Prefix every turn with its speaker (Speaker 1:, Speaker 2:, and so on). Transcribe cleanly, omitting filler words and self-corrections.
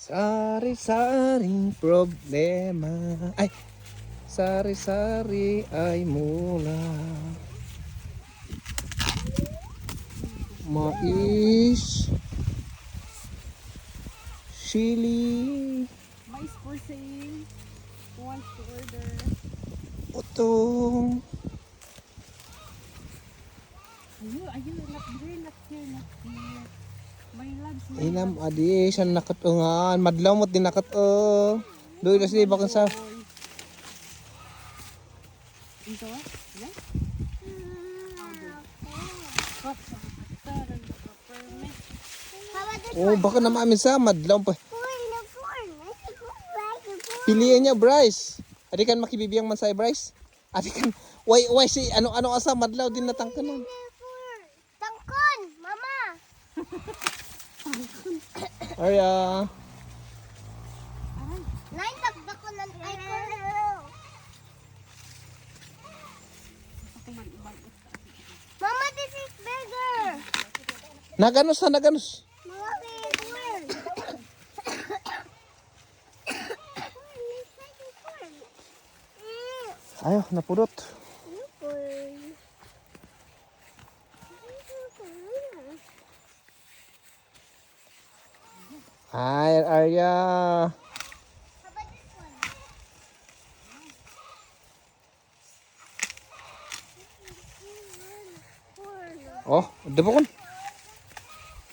Speaker 1: Sari-saring problema. Ay, sari-sari ay mula. Mais. Chili.
Speaker 2: Mais for sale. Who wants to order?
Speaker 1: Utong.
Speaker 2: Ayun, not here, not here, not here. My loves, my
Speaker 1: Inam
Speaker 2: loves.
Speaker 1: adi siya nakatungan. Madlaw mo din nakat o. Doy na siya bakang sa.
Speaker 2: Ito? Yes?
Speaker 1: Oh, baka na maamin sa madlaw pa. Pilihan niya, Bryce. Adi kan makibibiyang man sa Bryce. Adi kan, why si ano asa madlaw din natangkanan.
Speaker 3: Tangkon, mama.
Speaker 1: Arya.
Speaker 3: Nine tagdako ng icon. Mama, this is bigger.
Speaker 1: Naganos.
Speaker 3: Mama, bigger.
Speaker 1: Ayo, napudot. Hi, Arya. Oh, debokon.